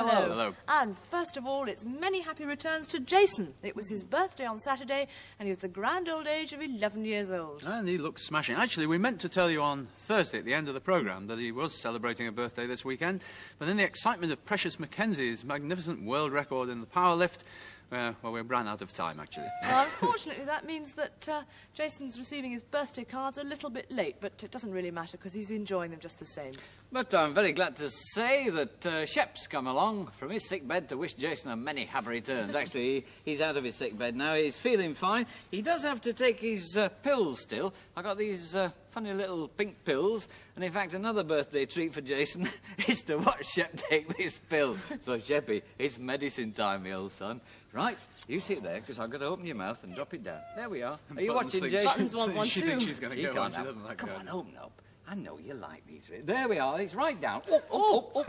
Hello. Hello. And first of all, it's many happy returns to Jason. It was his birthday on Saturday, and he was the grand old age of 11 years old. And he looks smashing. Actually, we meant to tell you on Thursday at the end of the programme that he was celebrating a birthday this weekend, but in the excitement of Precious Mackenzie's magnificent world record in the power lift, well, we ran out of time, actually. Well, unfortunately, that means that Jason's receiving his birthday cards a little bit late, but it doesn't really matter because he's enjoying them just the same. But I'm very glad to say that Shep's come along from his sick bed to wish Jason a many happy returns. Actually, he's out of his sick bed now. He's feeling fine. He does have to take his pills still. I got these funny little pink pills, and in fact, another birthday treat for Jason is to watch Shep take this pill. So, Sheppy, it's medicine time, me old son. Right, you sit there, because I've got to open your mouth and drop it down. There we are. Are you watching, Jason? Buttons want one She too. thinks she's going to go on. She Come doesn't like Come going. on, open up. I know you like these. There we are. It's right down. Oh.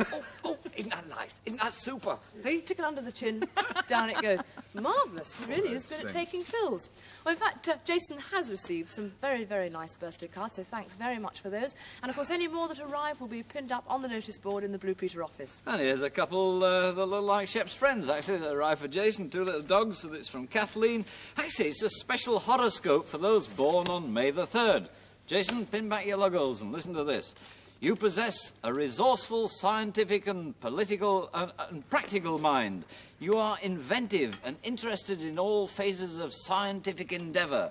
Isn't that nice? Isn't that super? Hey, tickle under the chin, down it goes. Marvellous. He really is good at taking pills. Well, in fact, Jason has received some very, very nice birthday cards, so thanks very much for those. And, of course, any more that arrive will be pinned up on the notice board in the Blue Peter office. And here's a couple that look like Shep's friends, actually, that arrived for Jason. 2 little dogs, so that's from Kathleen. Actually, it's a special horoscope for those born on May the 3rd. Jason, pin back your logos and listen to this. You possess a resourceful, scientific and political and practical mind. You are inventive and interested in all phases of scientific endeavour.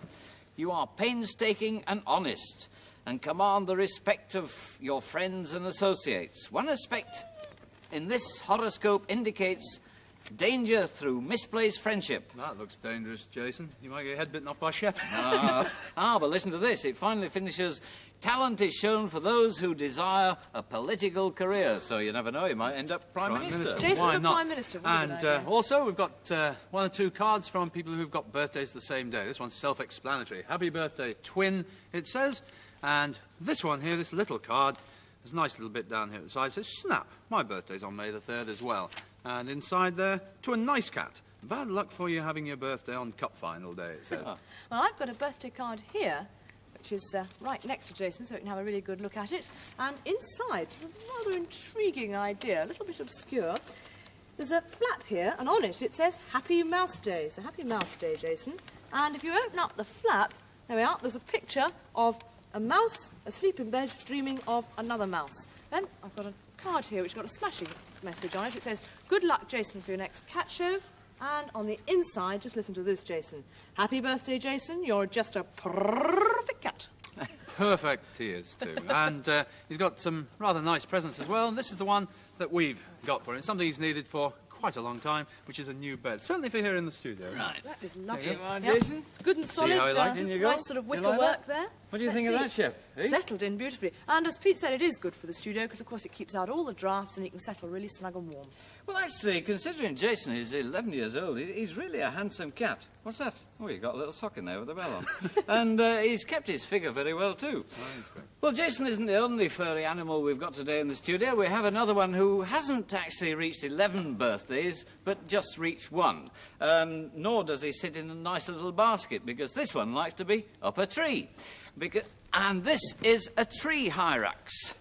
You are painstaking and honest and command the respect of your friends and associates. One aspect in this horoscope indicates danger through misplaced friendship. That looks dangerous, Jason. You might get your head bitten off by Shep. But listen to this. It finally finishes, talent is shown for those who desire a political career. So you never know, you might end up Prime Minister. Jason, Why the not? Prime Minister. And also, we've got 1 or 2 cards from people who've got birthdays the same day. This one's self-explanatory. Happy birthday, twin, it says. And this one here, this little card, there's a nice little bit down here at the side. It says, snap, my birthday's on May the 3rd as well. And inside there, to a nice cat. Bad luck for you having your birthday on cup final day, it says. Well, I've got a birthday card here, which is right next to Jason, so we can have a really good look at it. And inside, there's a rather intriguing idea, a little bit obscure. There's a flap here, and on it says Happy Mouse Day. So Happy Mouse Day, Jason. And if you open up the flap, there we are, there's a picture of a mouse asleep in bed dreaming of another mouse. Then I've got a card here which got a smashing message on it. It says, good luck, Jason, for your next cat show. And on the inside, just listen to this, Jason. Happy birthday, Jason. You're just a perfect cat. Perfect he is, too. And he's got some rather nice presents as well. And this is the one that we've got for him. Something he's needed for quite a long time, which is a new bed. Certainly for here in the studio. Right. That is lovely. Come on, Yep. Jason. It's good and solid. how he likes it? In you go. Nice sort of You wicker like work that? there. What do you Let's think of see. that, Shep? Eh? Settled in beautifully. And as Pete said, it is good for the studio because, of course, it keeps out all the drafts and you can settle really snug and warm. Well, actually, considering Jason is 11 years old, he's really a handsome cat. What's that? Oh, you've got a little sock in there with a bell on. And he's kept his figure very well, too. Oh, he's great. Well, Jason isn't the only furry animal we've got today in the studio. We have another one who hasn't actually reached 11 birthdays, but just reached 1. Nor does he sit in a nice little basket, because this one likes to be up a tree. And this is a tree hyrax.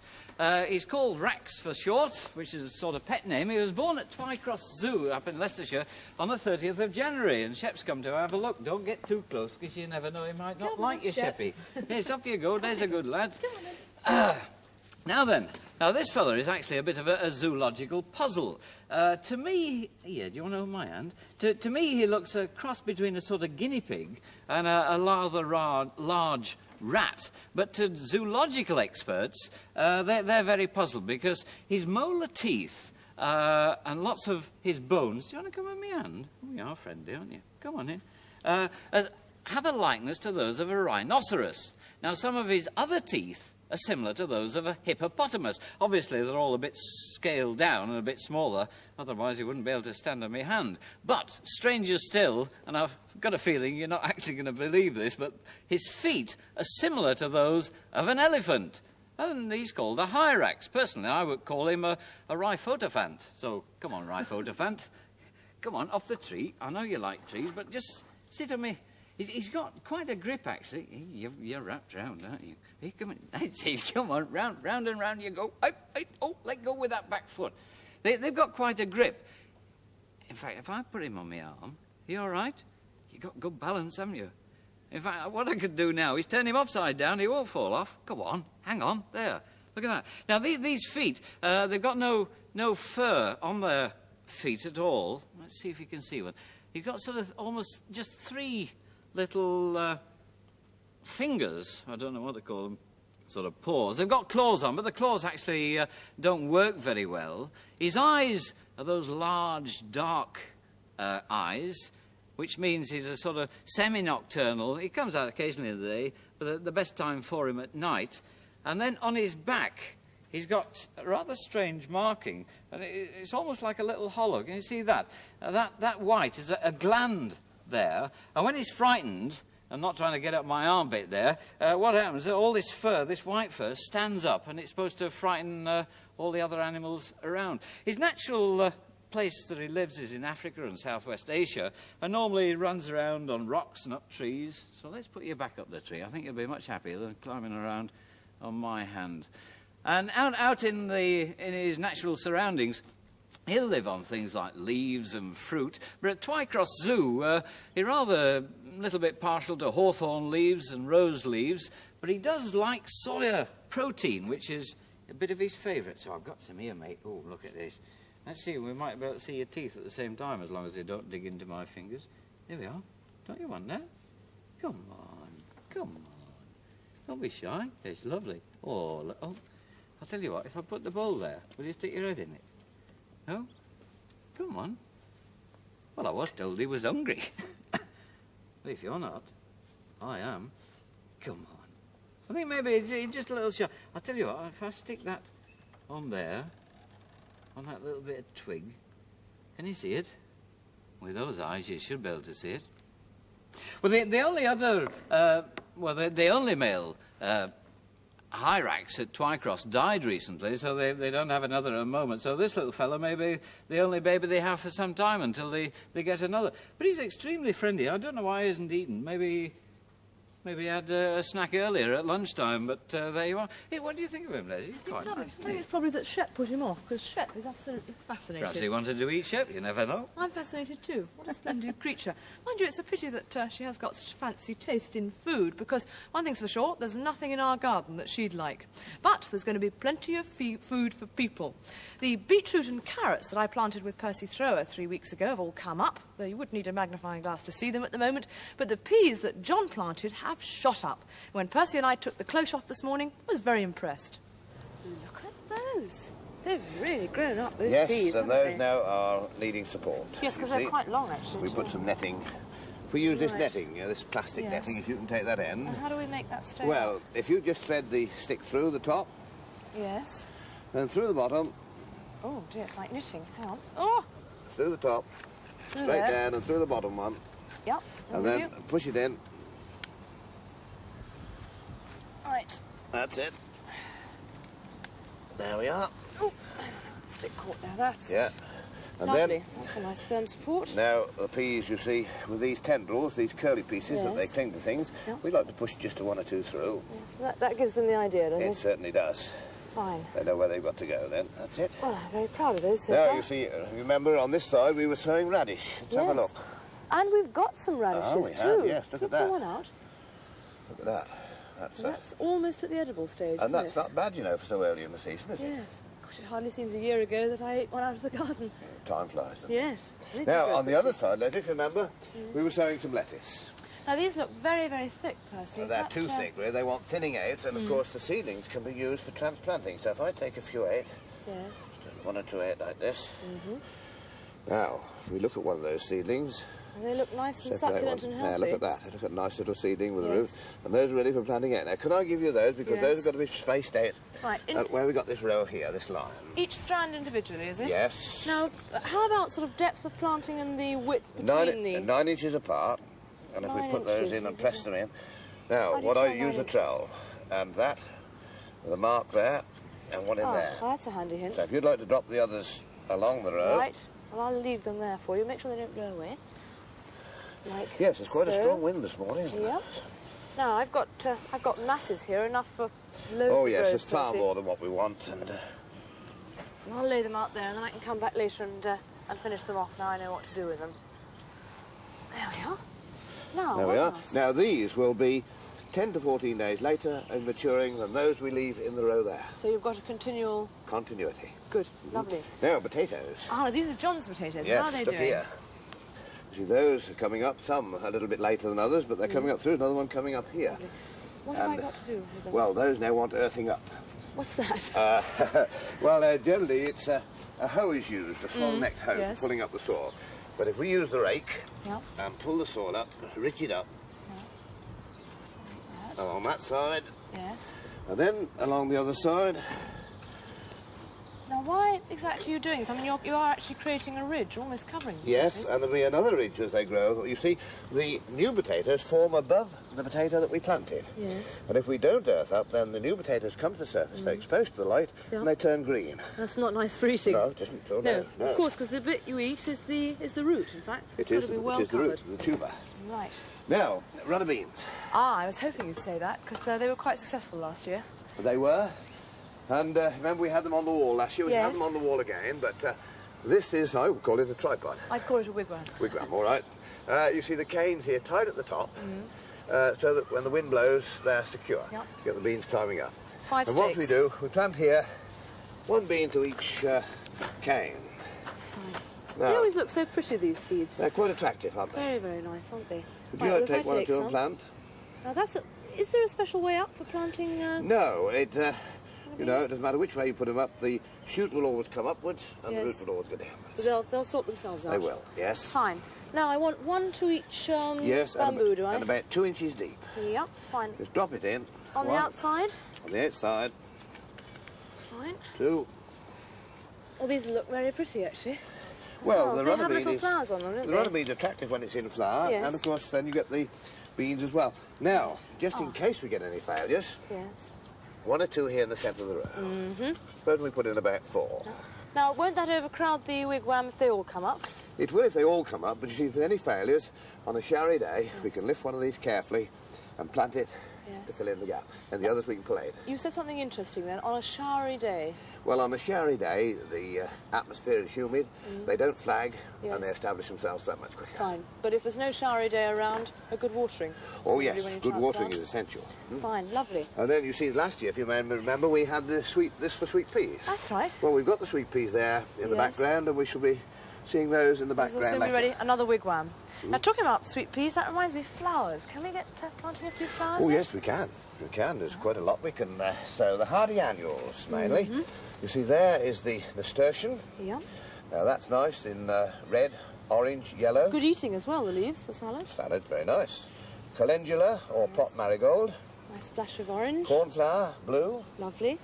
He's called Rax for short, which is a sort of pet name. He was born at Twycross Zoo up in Leicestershire on the 30th of January, and Shep's come to have a look. Don't get too close, because you never know, he might not Come like on, you, Shep. Sheppy. Yes, off you go. There's a good lad. Come on, then. Now this fella is actually a bit of a zoological puzzle. To me, do you want to hold my hand? To me, he looks a cross between a sort of guinea pig and a rather large rat. But to zoological experts, they're very puzzled because his molar teeth and lots of his bones. Do you want to come on my hand? Oh, you are friendly, aren't you? Come on in. Have a likeness to those of a rhinoceros. Now, some of his other teeth are similar to those of a hippopotamus. Obviously, they're all a bit scaled down and a bit smaller, otherwise he wouldn't be able to stand on my hand. But, stranger still, and I've got a feeling you're not actually going to believe this, but his feet are similar to those of an elephant. And he's called a hyrax. Personally, I would call him a rhiphotophant. So, come on, rhiphotophant. Come on, off the tree. I know you like trees, but just sit on me. He's got quite a grip, actually. You're wrapped round, aren't you? Come on, round and round you go. Oh, let go with that back foot. They've got quite a grip. In fact, if I put him on my arm, you all right? You've got good balance, haven't you? In fact, what I could do now is turn him upside down. He won't fall off. Go on, hang on, there. Look at that. Now, these feet, they've got no fur on their feet at all. Let's see if you can see one. You've got sort of almost just 3 little fingers. I don't know what they call them. Sort of paws. They've got claws on, but the claws actually don't work very well. His eyes are those large, dark eyes, which means he's a sort of semi-nocturnal. He comes out occasionally in the day, but the best time for him at night. And then on his back, he's got a rather strange marking, and it's almost like a little hollow. Can you see that? That white is a gland there, and when he's frightened, I'm not trying to get up my armpit there, what happens is all this fur, this white fur, stands up, and it's supposed to frighten all the other animals around. His natural place that he lives is in Africa and Southwest Asia, and normally he runs around on rocks and up trees. So let's put you back up the tree. I think you'll be much happier than climbing around on my hand. And out in his natural surroundings, he'll live on things like leaves and fruit. But at Twycross Zoo, he's rather a little bit partial to hawthorn leaves and rose leaves, but he does like soya protein, which is a bit of his favourite. So I've got some here, mate. Oh, look at this. Let's see, we might be able to see your teeth at the same time, as long as they don't dig into my fingers. There we are. Don't you want that? Come on. Come on. Don't be shy. It's lovely. Oh, look. Oh, I'll tell you what, if I put the bowl there, will you stick your head in it? No? Come on. Well, I was told he was hungry. But if you're not, I am. Come on. I think maybe he's just a little shy. I'll tell you what, if I stick that on there, on that little bit of twig, can you see it? With those eyes, you should be able to see it. Well, the only other, the only male hyrax at Twycross died recently, so they don't have another at the moment. So this little fellow may be the only baby they have for some time until they get another. But he's extremely friendly. I don't know why he hasn't eaten. Maybe he had a snack earlier at lunchtime, but there you are. Hey, what do you think of him, Les? He's quite nice. I think it's probably that Shep put him off, because Shep is absolutely fascinated. Perhaps he wanted to eat Shep, you never know. I'm fascinated too. What a splendid creature. Mind you, it's a pity that she has got such fancy taste in food, because one thing's for sure, there's nothing in our garden that she'd like. But there's going to be plenty of food for people. The beetroot and carrots that I planted with Percy Thrower 3 weeks ago have all come up, though you would need a magnifying glass to see them at the moment. But the peas that John planted have shot up. When Percy and I took the cloche off this morning, I was very impressed. Look at those. They've really grown up, those peas, Yes, and those now are needing support. Yes, because they're quite long, actually. We put some netting. If we use this netting, this plastic netting, if you can take that end. And how do we make that stay? Well, if you just thread the stick through the top. Yes. And through the bottom. Oh, dear, it's like knitting. Hang on. Oh! Through the top. Straight down and through the bottom one. Yep. And then push it in. Right. That's it. There we are. Oh, stick caught there, that's it. And lovely. then, that's a nice firm support. Now, the peas, you see, with these tendrils, these curly pieces that they cling to things, we like to push just 1 or 2 through. Yes, that gives them the idea, doesn't it? It certainly does. Fine. They know where they've got to go then. That's it. Well, I'm very proud of those. Now, you see, remember on this side we were sowing radish. Let's have a look. And we've got some radishes too. We have, yes. Look at that. One out. Look at that. That's almost at the edible stage, and that's not bad, you know, for so early in the season, is it? Yes. Gosh, it hardly seems a year ago that I ate one out of the garden. Time flies, doesn't it? Yes. Now, on the other side, Leslie, if you remember, we were sowing some lettuce. Now, these look very, very thick, Percy. They're too thick, really. They want thinning out, and, of course, the seedlings can be used for transplanting. So if I take a few out, yes, 1 or 2 out like this. Now, if we look at one of those seedlings... They look nice and succulent and healthy. Now, look at that. Look at a nice little seedling with a root. And those are ready for planting out. Now, can I give you those? Because those have got to be spaced out. Right. Where we got this row here, this line. Each strand individually, is it? Yes. Now, how about sort of depth of planting and the width between the... 9 inches apart. And if we put those in and press them in... Now, what I use a trowel. And that, with a mark there, and one in there. Oh, that's a handy hint. So if you'd like to drop the others along the row... Right. Well, I'll leave them there for you. Make sure they don't blow away. Like yes, it's quite a strong wind this morning, isn't it? Now, I've got masses here, enough for loads of Oh, yes, rows, it's far more than what we want. And And I'll lay them out there, and then I can come back later and finish them off. Now I know what to do with them. There we are. Now, There we are. Now, these will be 10 to 14 days later and maturing than those we leave in the row there. So you've got a continual... Continuity. Good, lovely. Now, potatoes. Ah, these are John's potatoes. Yes, How are they look doing? here. You see, those are coming up, some a little bit later than others, but they're coming up through. Another one coming up here. Lovely. What have I got to do with them? Well, those now want earthing up. What's that? Well, generally it's a hoe is used, a small-necked hoe yes. for pulling up the soil. But if we use the rake Yep. and pull the soil up, rich it up, Yep. along that side, Yes. and then along the other side. Now, why exactly are you doing this? I mean, you are actually creating a ridge, almost covering the Yes, potatoes. and there'll be another ridge as they grow. You see, the new potatoes form above the potato that we planted. Yes. And if we don't earth up, then the new potatoes come to the surface, they're exposed to the light, Yeah. and they turn green. That's not nice for eating. No, it isn't. Oh, No, no. of course, because the bit you eat is the root, in fact. It's got to be well it is the covered. root, the tuber. Right. Now, runner beans. Ah, I was hoping you'd say that, because they were quite successful last year. They were. And remember we had them on the wall last year? We can have Yes. them on the wall again, but this is, I would call it a tripod. I'd call it a wigwam. Wigwam, all right. You see the canes here tied at the top, so that when the wind blows, they're secure. Yep. Get the beans climbing up. It's 5 And stakes. what we do, we plant here one bean to each cane. They always look so pretty, these seeds. They're quite attractive, aren't they? Very, very nice, aren't they? Would you Right, like to well, take if I one or two and some. plant? Now, is there a special way up for planting? No, you know, it doesn't matter which way you put them up, the shoot will always come upwards and the root Yes. will always go downwards. They'll sort themselves out. They will, yes. Fine. Now, I want one to each Yes, bamboo, do I? and about 2 inches deep. Yep, fine. Just drop it in. On the One, outside? On the outside. Fine. 2. Oh, these look very pretty, actually. Well, Oh, the they runner have bean little is... flowers on them, don't The they? runner bean's attractive when it's in flower, Yes. and of course then you get the beans as well. Now, just in case we get any failures, Yes. 1 or 2 here in the centre of the row. Suppose we put in about 4. Now, won't that overcrowd the wigwam if they all come up? It will if they all come up, but you see if there's any failures, on a showery day, we can lift one of these carefully and plant it to Yes. fill in the gap. And the others we can collate. You said something interesting then. On a showery day. Well, on a showery day, the atmosphere is humid, they don't flag, Yes. and they establish themselves that much quicker. Fine. But if there's no showery day around, a good watering. Oh, Really, yes, when you good watering transplant. is essential. Fine, lovely. And then you see last year, if you may remember, we had this for sweet peas. That's right. Well, we've got the sweet peas there in the Yes. background, and we shall be seeing those in the These will background soon be later. ready. Another wigwam. Now, talking about sweet peas, that reminds me of flowers. Can we get planting a few flowers? Oh, then? yes, we can. We can. There's quite a lot we can sow. The hardy annuals, mainly. You see, there is the nasturtium. Yeah. Now, that's nice in red, orange, yellow. Good eating as well, the leaves for salad. Salad, very nice. Calendula, or pot marigold. Nice splash of orange. Cornflower, blue. Lovely.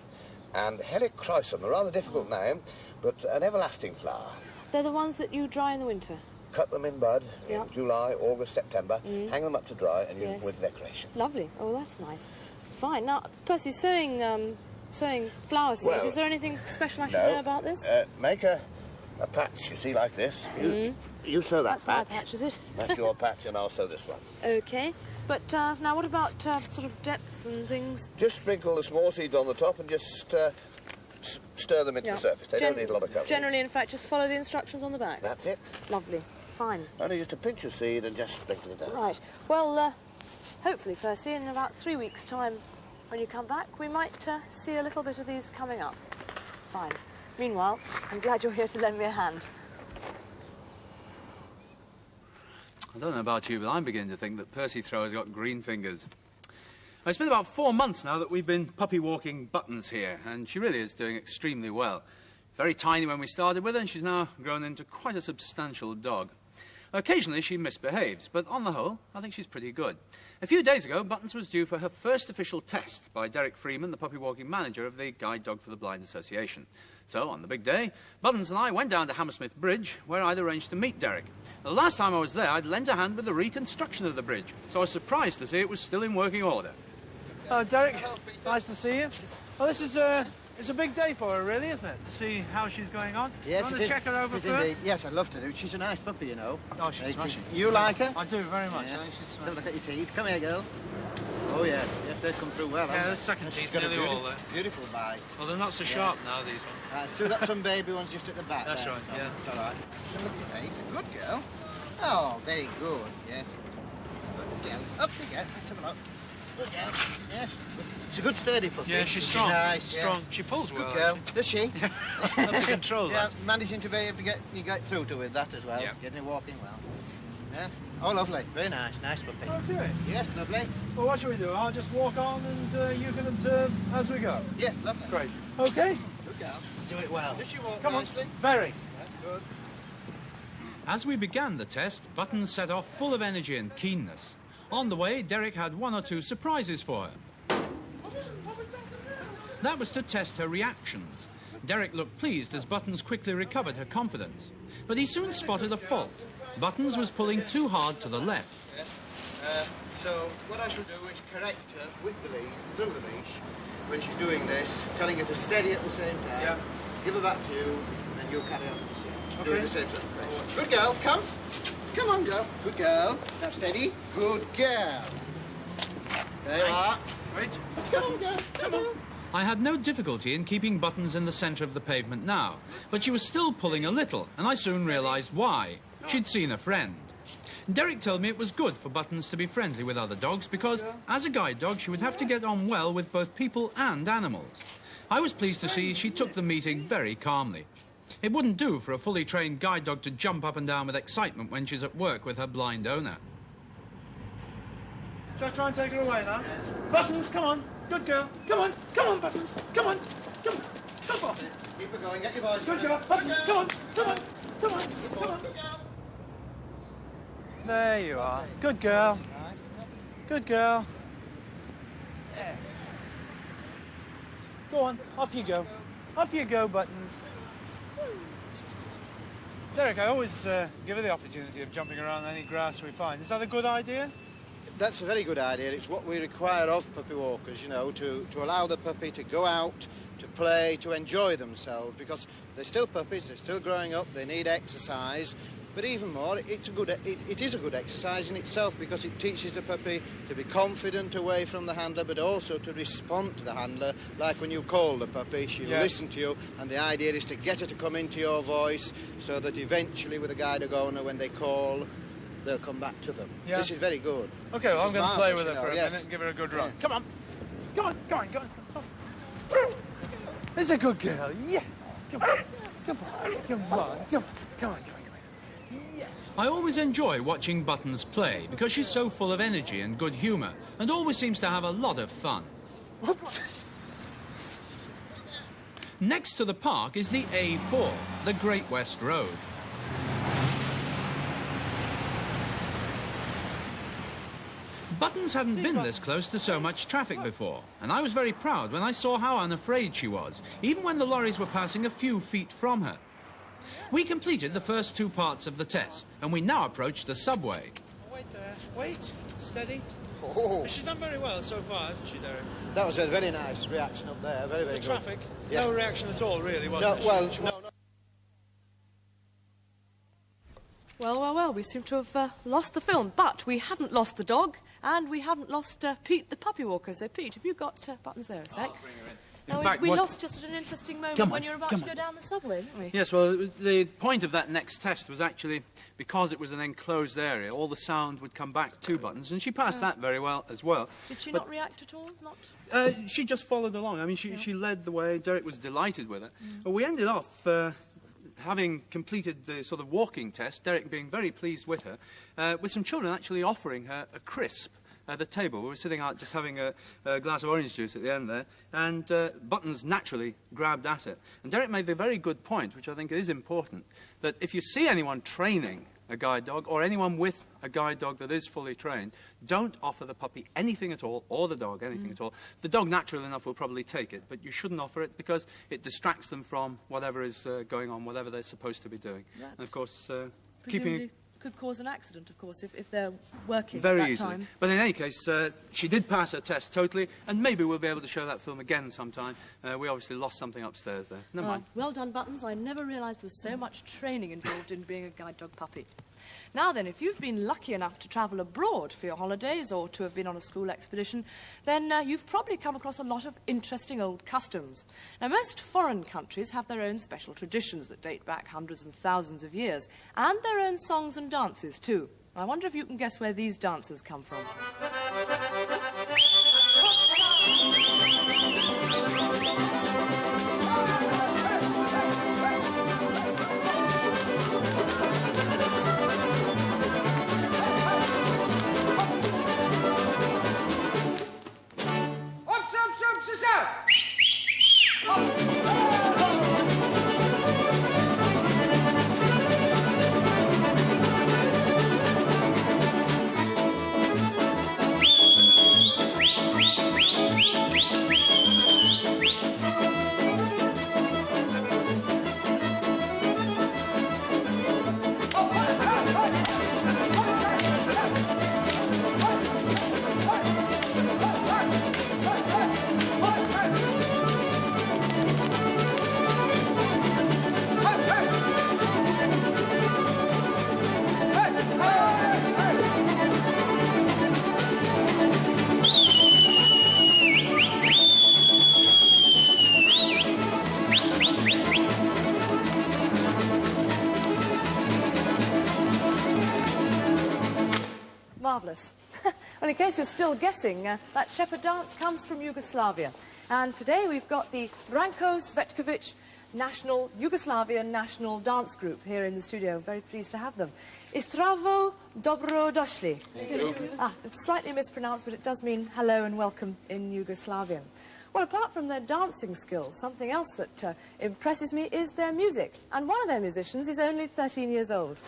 And helichrysum, a rather difficult name, but an everlasting flower. They're the ones that you dry in the winter. Cut them in bud Yeah. in July, August, September, hang them up to dry and use Yes. them with decoration. Lovely. Oh, that's nice. Fine. Now, Percy, sowing flower seeds, Well, is there anything special I should know about this? Make a patch, you see, like this. You sow that That's my patch. patch, is it? That's your patch, and I'll sow this one. Okay. But now, what about sort of depth and things? Just sprinkle the small seeds on the top and just stir them into Yeah. the surface. They don't need a lot of covering. Generally, in fact, just follow the instructions on the back. That's it. Lovely. Fine. Only just a pinch of seed and just sprinkle it down. Right. Well, hopefully, Percy, in about 3 weeks' time, when you come back, we might see a little bit of these coming up. Fine. Meanwhile, I'm glad you're here to lend me a hand. I don't know about you, but I'm beginning to think that Percy Thrower's got green fingers. It's been about 4 months now that we've been puppy walking Buttons here, and she really is doing extremely well. Very tiny when we started with her, and she's now grown into quite a substantial dog. Occasionally she misbehaves, but on the whole, I think she's pretty good. A few days ago, Buttons was due for her first official test by Derek Freeman, the puppy walking manager of the Guide Dog for the Blind Association. So, on the big day, Buttons and I went down to Hammersmith Bridge, where I'd arranged to meet Derek. The last time I was there, I'd lent a hand with the reconstruction of the bridge, so I was surprised to see it was still in working order. Oh, Derek, nice to see you. Well, this is it's a big day for her, really, isn't it? To see how she's going on. Yes, you want to check her over it is first? indeed. Yes, I'd love to do. She's a nice puppy, you know. Oh, she's smashing. You like her? I do very much. Yeah. I think she's Have a smashing. look at your teeth. Come here, girl. Oh, yes. Yes, they've come through well, Yeah, haven't the they? second She's teeth got a nearly all there. Beautiful bite. Well, they're not so sharp now, these ones. Still got some baby ones just at the back. That's there. right, yeah. It's all right. Look at your face. Good girl. Oh, very good. Yes. Good girl. Up you go. Let's have a look. Good girl. Yes. She's a good sturdy puppy. Yeah, she's strong. Nice. Strong. Yes. She pulls well. Good girl. Does she? Have to control Yeah, that. managing to be able to get through to with that as well. Yeah. Getting her walking well. Yes. Oh, lovely. Very nice. Nice puppy. Okay. Yes, lovely. Well, what shall we do? I'll just walk on and you can observe as we go. Yes, lovely. Great. Okay? Good girl. Do it well. Does she walk Come on. nicely? Very. Good. As we began the test, Buttons set off full of energy and keenness. On the way, Derek had 1 or 2 surprises for her. That was to test her reactions. Derek looked pleased as Buttons quickly recovered her confidence. But he soon spotted a fault. Buttons was pulling too hard to the left. Yes. So what I shall do is correct her with the lead, through the leash, when she's doing this, telling her to steady at the same time. Yeah. Give her back to you, and then you'll carry on with the same. Okay. Doing the same thing. Good girl, come. Come on, girl. Good girl. Steady. Good girl. There you are. Wait. Come on, girl. Come on. I had no difficulty in keeping Buttons in the centre of the pavement now, but she was still pulling a little, and I soon realised why. She'd seen a friend. Derek told me it was good for Buttons to be friendly with other dogs because, as a guide dog, she would have to get on well with both people and animals. I was pleased to see she took the meeting very calmly. It wouldn't do for a fully trained guide dog to jump up and down with excitement when she's at work with her blind owner. Shall I try and take her away now? Buttons, come on. Good girl. Come on. Come on, Buttons. Come on. Come on. Come on. Keep her going. Get your voice. Good girl. Buttons, come on. Come on. Come on. Come on. Good girl. There you are. Good girl. Good girl. There. Go on. Off you go. Off you go, Buttons. Derek, I always give her the opportunity of jumping around any grass we find. Is that a good idea? That's a very good idea. It's what we require of puppy walkers, you know, to allow the puppy to go out, to play, to enjoy themselves, because they're still puppies, they're still growing up, they need exercise. But even more, it is a good exercise in itself because it teaches the puppy to be confident away from the handler, but also to respond to the handler. Like when you call the puppy, she'll listen to you, and the idea is to get her to come into your voice so that eventually with a guide dog owner, when they call, they'll come back to them. Yeah. This is very good. Okay, well, I'm going to play with her you know, for a yes. minute and give her a good run. Come on. Go on, go on, go on. It's a good girl. Yeah. Come on. Come on. Come on. Come on. Come on. Come on. Yeah. I always enjoy watching Buttons play because she's so full of energy and good humour and always seems to have a lot of fun. Next to the park is the A4, the Great West Road. Buttons hadn't been this close to so much traffic before, and I was very proud when I saw how unafraid she was, even when the lorries were passing a few feet from her. We completed the first 2 parts of the test, and we now approach the subway. Wait there. Wait. Steady. Oh, She's done very well so far, hasn't she, Derek? that was a very nice reaction up there. Very, very The good. traffic. Yes. No reaction at all, really, was No, there? well, She no, was- no. Well, well, well, we seem to have lost the film, but we haven't lost the dog, and we haven't lost Pete the puppy walker. So, Pete, have you got Buttons there a sec? In No, fact, we what- lost just at an interesting moment Come on, when you were about come to go on. down the subway, didn't we? Yes, well, the point of that next test was actually because it was an enclosed area, all the sound would come back to Buttons, and she passed that very well as well. Did she But- not react at all? Not. She just followed along. I mean, she led the way. Derek was delighted with her. But we ended off having completed the sort of walking test, Derek being very pleased with her, with some children actually offering her a crisp at the table. We were sitting out just having a glass of orange juice at the end there, and Buttons naturally grabbed at it. And Derek made the very good point, which I think is important, that if you see anyone training a guide dog, or anyone with a guide dog that is fully trained, don't offer the puppy anything at all, or the dog anything at all. The dog, naturally enough, will probably take it, but you shouldn't offer it because it distracts them from whatever is going on, whatever they're supposed to be doing. Right. And, of course, Presumably keeping could cause an accident, of course, if they're working very at that easily. time. But in any case, she did pass her test totally, and maybe we'll be able to show that film again sometime. We obviously lost something upstairs there. Never mind. Well done, Buttons. I never realised there was so much training involved in being a guide dog puppy. Now then, if you've been lucky enough to travel abroad for your holidays or to have been on a school expedition, then you've probably come across a lot of interesting old customs. Now, most foreign countries have their own special traditions that date back hundreds and thousands of years, and their own songs and dances too. I wonder if you can guess where these dances come from. Marvellous. Well, in case you're still guessing, that shepherd dance comes from Yugoslavia. And today we've got the Branko Cvetkovic Yugoslavian National Dance Group here in the studio. I'm very pleased to have them. Zdravo dobrodošli. Thank you. It's slightly mispronounced, but it does mean hello and welcome in Yugoslavian. Well, apart from their dancing skills, something else that impresses me is their music. And one of their musicians is only 13 years old.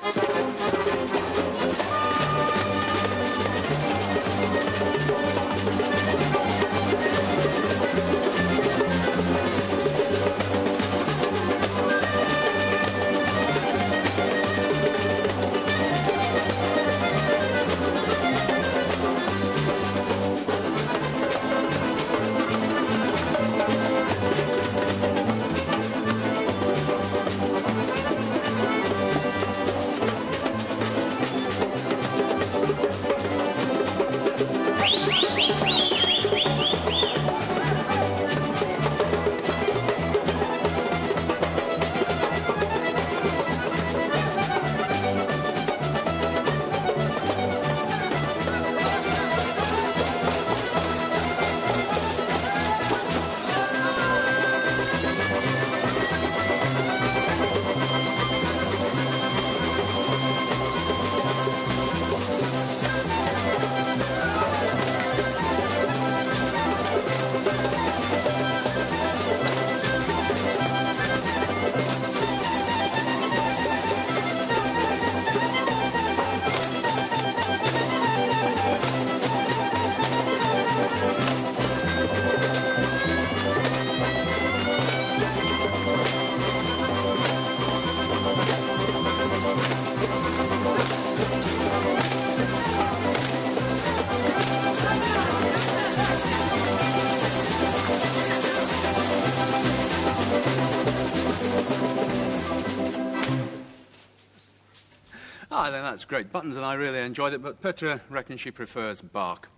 Then that's great. Buttons and I really enjoyed it, but Petra reckons she prefers Bach.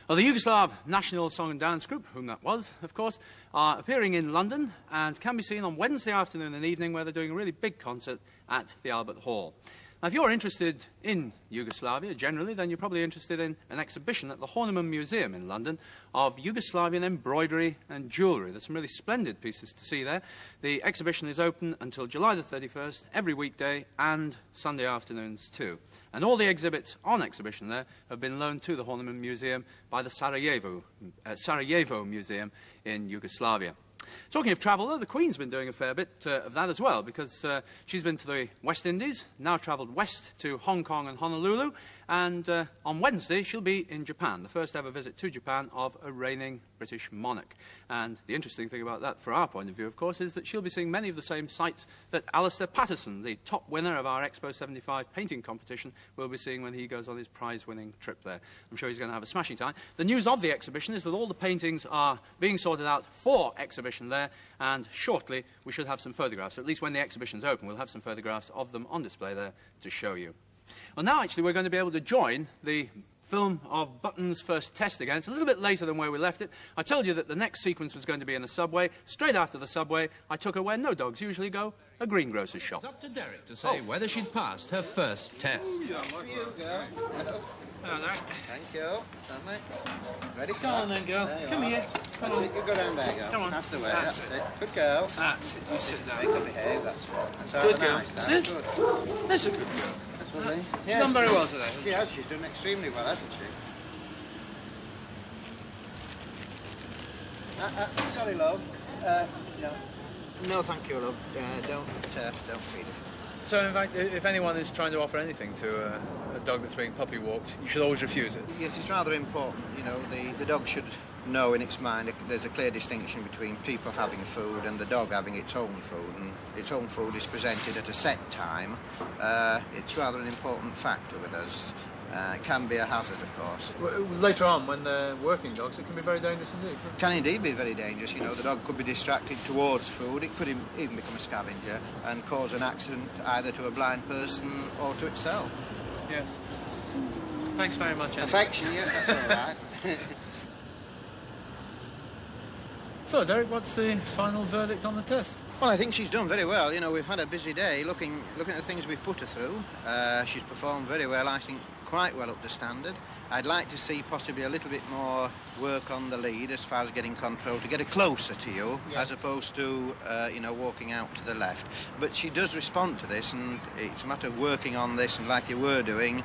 Well, the Yugoslav National Song and Dance Group, whom that was, of course, are appearing in London and can be seen on Wednesday afternoon and evening, where they're doing a really big concert at the Albert Hall. Now, if you're interested in Yugoslavia generally, then you're probably interested in an exhibition at the Horniman Museum in London of Yugoslavian embroidery and jewellery. There's some really splendid pieces to see there. The exhibition is open until July the 31st, every weekday and Sunday afternoons too. And all the exhibits on exhibition there have been loaned to the Horniman Museum by the Sarajevo Museum in Yugoslavia. Talking of travel, though, the Queen's been doing a fair bit of that as well, because she's been to the West Indies, now travelled west to Hong Kong and Honolulu, and on Wednesday she'll be in Japan, the first ever visit to Japan of a reigning British monarch. And the interesting thing about that, from our point of view, of course, is that she'll be seeing many of the same sights that Alistair Patterson, the top winner of our Expo 75 painting competition, will be seeing when he goes on his prize-winning trip there. I'm sure he's going to have a smashing time. The news of the exhibition is that all the paintings are being sorted out for exhibition there, and shortly we should have some photographs. Or at least when the exhibition's open, we'll have some photographs of them on display there to show you. Well, now actually we're going to be able to join the film of Button's first test again. It's a little bit later than where we left it. I told you that the next sequence was going to be in the subway. Straight after the subway, I took her where no dogs usually go, a greengrocer's shop. It's up to Derek to say whether she'd passed her first test. Thank you. Stanley. Ready? Come on then, girl. Come here. Come on. You go down there, girl. Come on. That's the way. That's That's it. Good girl. That's it. You sit down. Make her behave, that's what. That's Good girl. nice. Sit. Good. That's a good girl. That's lovely. She's done very well today. She has. She's done extremely well, hasn't she? Sorry, love. No. No, thank you, love. Don't feed it. So, in fact, if anyone is trying to offer anything to a dog that's being puppy walked, you should always refuse it. Yes, it's rather important. You know, the dog should know in its mind there's a clear distinction between people having food and the dog having its own food, and its own food is presented at a set time. It's rather an important factor with us. It can be a hazard, of course. Well, later on, when they're working dogs, it can be very dangerous indeed. It can indeed be very dangerous. You know, the dog could be distracted towards food. It could even become a scavenger and cause an accident either to a blind person or to itself. Yes. Thanks very much, Andy. Affection, yes, that's all right. So, Derek, what's the final verdict on the test? Well, I think she's done very well. You know, we've had a busy day looking at the things we've put her through. She's performed very well, I think, quite well up to standard. I'd like to see possibly a little bit more work on the lead as far as getting control, to get her closer to you, as opposed to, walking out to the left. But she does respond to this, and it's a matter of working on this, and like you were doing,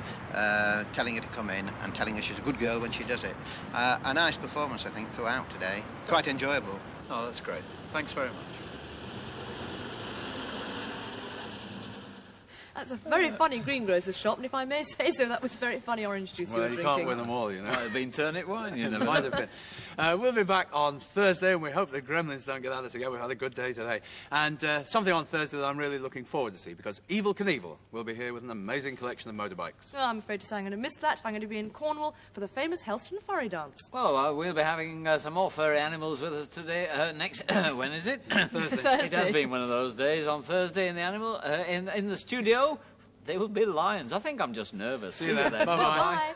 telling her to come in and telling her she's a good girl when she does it. A nice performance, I think, throughout today. Quite enjoyable. Oh, that's great. Thanks very much. That's a very funny greengrocer's shop, and if I may say so, that was very funny orange juice you were Well, you drinking. can't win them all, you know. Might have been turnip wine, you know. Might have been. We'll be back on Thursday, and we hope the gremlins don't get at us again. We've had a good day today. And something on Thursday that I'm really looking forward to see, because Evel Knievel will be here with an amazing collection of motorbikes. Well, I'm afraid to say I'm going to miss that. I'm going to be in Cornwall for the famous Helston Furry Dance. Well, we'll be having some more furry animals with us today. Next, when is it? Thursday. It has been one of those days. On Thursday in the in the studio, they will be lions. I think I'm just nervous. See you then. Bye-bye. Bye-bye.